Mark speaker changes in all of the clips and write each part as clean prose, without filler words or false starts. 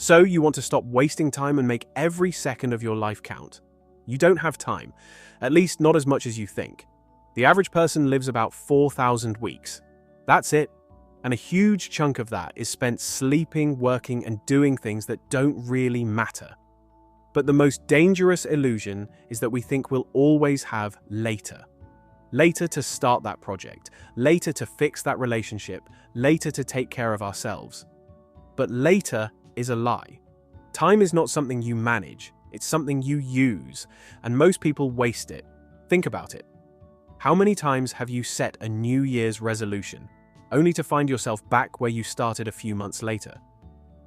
Speaker 1: So you want to stop wasting time and make every second of your life count. You don't have time, at least not as much as you think. The average person lives about 4,000 weeks. That's it. And a huge chunk of that is spent sleeping, working, and doing things that don't really matter. But the most dangerous illusion is that we think we'll always have later. Later to start that project, later to fix that relationship, later to take care of ourselves. But later is a lie. Time is not something you manage, it's something you use, and most people waste it. Think about it. How many times have you set a New Year's resolution, only to find yourself back where you started a few months later?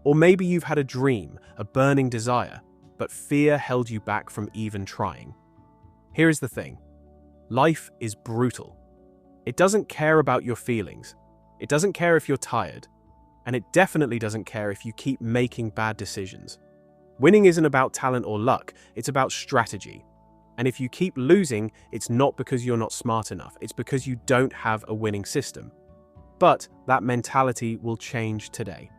Speaker 1: Or maybe you've had a dream, a burning desire, but fear held you back from even trying. Here is the thing. Life is brutal. It doesn't care about your feelings. It doesn't care if you're tired. And it definitely doesn't care if you keep making bad decisions. Winning isn't about talent or luck, it's about strategy. And if you keep losing, it's not because you're not smart enough, it's because you don't have a winning system. But that mentality will change today.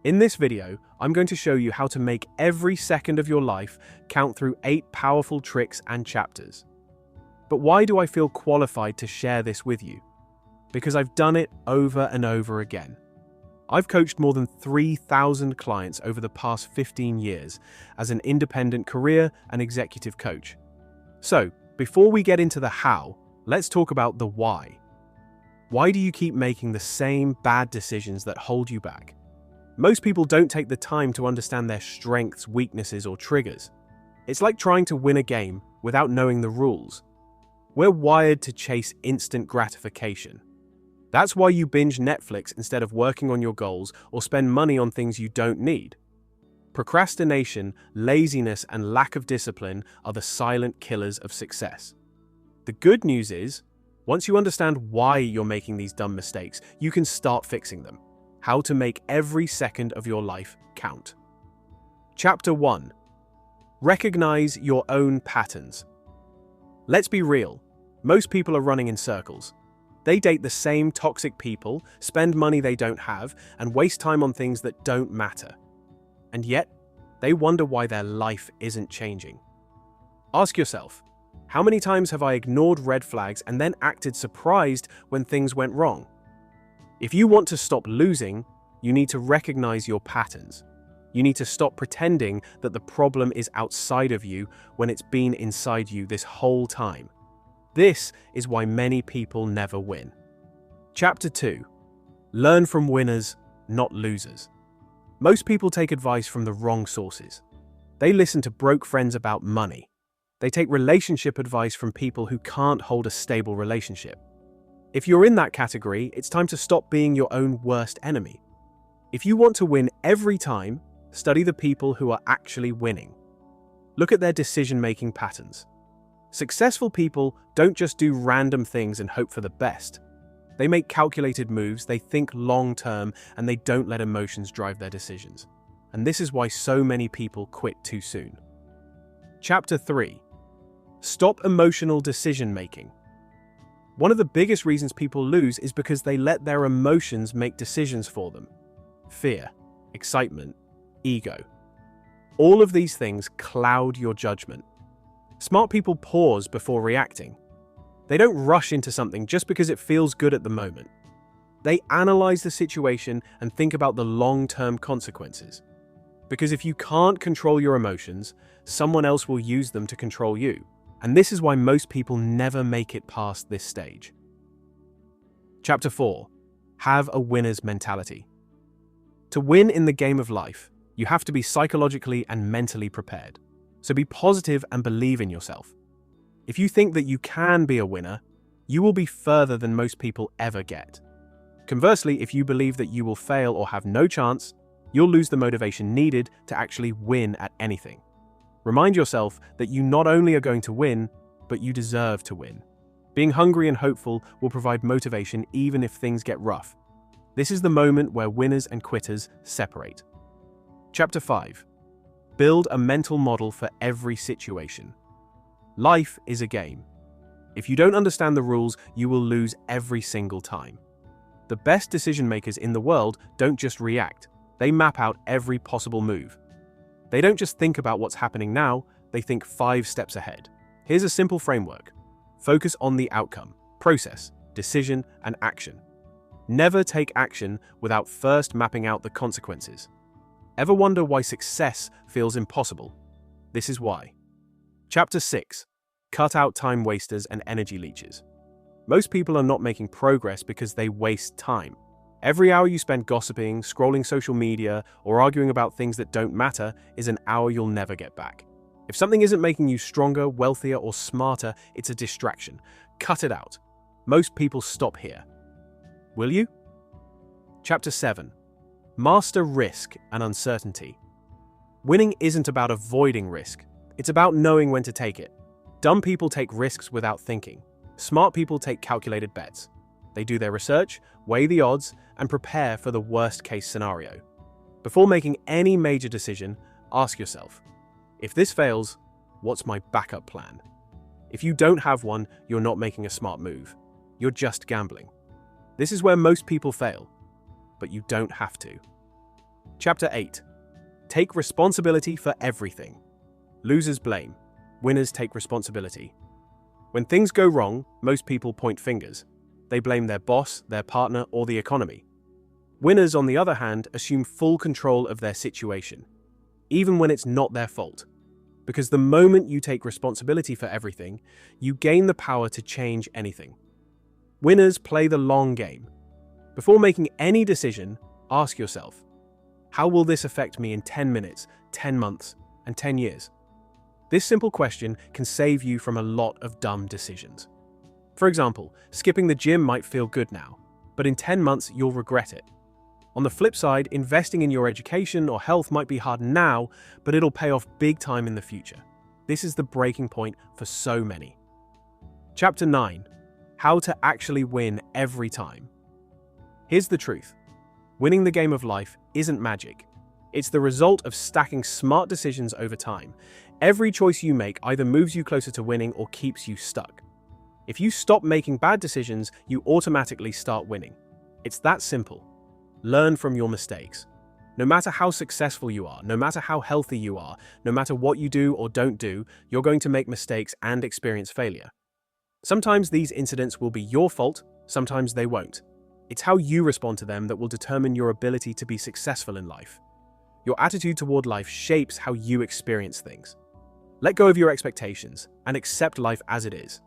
Speaker 1: In this video, I'm going to show you how to make every second of your life count through 8 powerful tricks and chapters. But why do I feel qualified to share this with you? Because I've done it over and over again. I've coached more than 3,000 clients over the past 15 years as an independent career and executive coach. So, before we get into the how, let's talk about the why. Why do you keep making the same bad decisions that hold you back? Most people don't take the time to understand their strengths, weaknesses, or triggers. It's like trying to win a game without knowing the rules. We're wired to chase instant gratification. That's why you binge Netflix instead of working on your goals or spend money on things you don't need. Procrastination, laziness, and lack of discipline are the silent killers of success. The good news is, once you understand why you're making these dumb mistakes, you can start fixing them. How to make every second of your life count. Chapter 1. Recognize your own patterns. Let's be real. Most people are running in circles. They date the same toxic people, spend money they don't have, and waste time on things that don't matter. And yet, they wonder why their life isn't changing. Ask yourself, how many times have I ignored red flags and then acted surprised when things went wrong? If you want to stop losing, you need to recognize your patterns. You need to stop pretending that the problem is outside of you when it's been inside you this whole time. This is why many people never win. Chapter 2. Learn from winners, not losers. Most people take advice from the wrong sources. They listen to broke friends about money. They take relationship advice from people who can't hold a stable relationship. If you're in that category, it's time to stop being your own worst enemy. If you want to win every time, study the people who are actually winning. Look at their decision-making patterns. Successful people don't just do random things and hope for the best. They make calculated moves, they think long-term, and they don't let emotions drive their decisions. And this is why so many people quit too soon. Chapter 3. Stop emotional decision-making. One of the biggest reasons people lose is because they let their emotions make decisions for them. Fear, excitement, ego. All of these things cloud your judgment. Smart people pause before reacting. They don't rush into something just because it feels good at the moment. They analyze the situation and think about the long-term consequences. Because if you can't control your emotions, someone else will use them to control you. And this is why most people never make it past this stage. Chapter 4. Have a winner's mentality. To win in the game of life, you have to be psychologically and mentally prepared. So be positive and believe in yourself. If you think that you can be a winner, you will be further than most people ever get. Conversely, if you believe that you will fail or have no chance, you'll lose the motivation needed to actually win at anything. Remind yourself that you not only are going to win, but you deserve to win. Being hungry and hopeful will provide motivation even if things get rough. This is the moment where winners and quitters separate. Chapter 5. Build a mental model for every situation. Life is a game. If you don't understand the rules, you will lose every single time. The best decision makers in the world don't just react, They map out every possible move. They don't just think about what's happening now, they think 5 steps ahead. Here's a simple framework. Focus on the outcome, process, decision, and action. Never take action without first mapping out the consequences. Ever wonder why success feels impossible? This is why. Chapter 6. Cut out time wasters and energy leeches. Most people are not making progress because they waste time. Every hour you spend gossiping, scrolling social media, or arguing about things that don't matter is an hour you'll never get back. If something isn't making you stronger, wealthier, or smarter, it's a distraction. Cut it out. Most people stop here. Will you? Chapter 7. Master risk and uncertainty. Winning isn't about avoiding risk. It's about knowing when to take it. Dumb people take risks without thinking. Smart people take calculated bets. They do their research, weigh the odds, and prepare for the worst-case scenario. Before making any major decision, ask yourself, if this fails, what's my backup plan? If you don't have one, you're not making a smart move. You're just gambling. This is where most people fail, but you don't have to. Chapter 8. Take responsibility for everything. Losers blame. Winners take responsibility. When things go wrong, most people point fingers. They blame their boss, their partner, or the economy. Winners, on the other hand, assume full control of their situation, even when it's not their fault. Because the moment you take responsibility for everything, you gain the power to change anything. Winners play the long game. Before making any decision, ask yourself, how will this affect me in 10 minutes, 10 months, and 10 years? This simple question can save you from a lot of dumb decisions. For example, skipping the gym might feel good now, but in 10 months you'll regret it. On the flip side, investing in your education or health might be hard now, but it'll pay off big time in the future. This is the breaking point for so many. Chapter 9. How to actually win every time. Here's the truth. Winning the game of life isn't magic. It's the result of stacking smart decisions over time. Every choice you make either moves you closer to winning or keeps you stuck. If you stop making bad decisions, you automatically start winning. It's that simple. Learn from your mistakes. No matter how successful you are, no matter how healthy you are, no matter what you do or don't do, you're going to make mistakes and experience failure. Sometimes these incidents will be your fault, sometimes they won't. It's how you respond to them that will determine your ability to be successful in life. Your attitude toward life shapes how you experience things. Let go of your expectations and accept life as it is.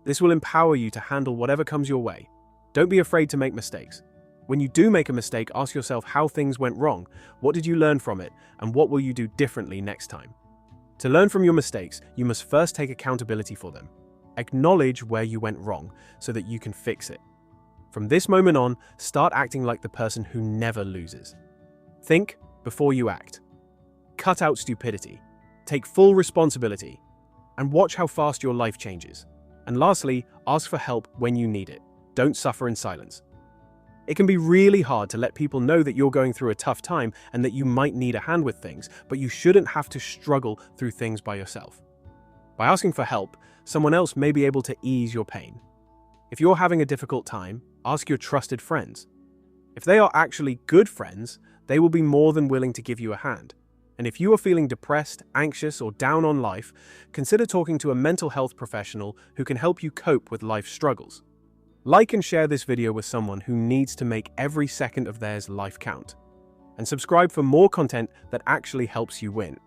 Speaker 1: This will empower you to handle whatever comes your way. Don't be afraid to make mistakes. When you do make a mistake, ask yourself how things went wrong, what did you learn from it, and what will you do differently next time? To learn from your mistakes, you must first take accountability for them. Acknowledge where you went wrong so that you can fix it. From this moment on, start acting like the person who never loses. Think before you act. Cut out stupidity. Take full responsibility. And watch how fast your life changes. And lastly, ask for help when you need it. Don't suffer in silence. It can be really hard to let people know that you're going through a tough time and that you might need a hand with things, but you shouldn't have to struggle through things by yourself. By asking for help, someone else may be able to ease your pain. If you're having a difficult time, ask your trusted friends. If they are actually good friends, they will be more than willing to give you a hand. And if you are feeling depressed, anxious, or down on life, consider talking to a mental health professional who can help you cope with life's struggles. Like and share this video with someone who needs to make every second of theirs life count. And subscribe for more content that actually helps you win.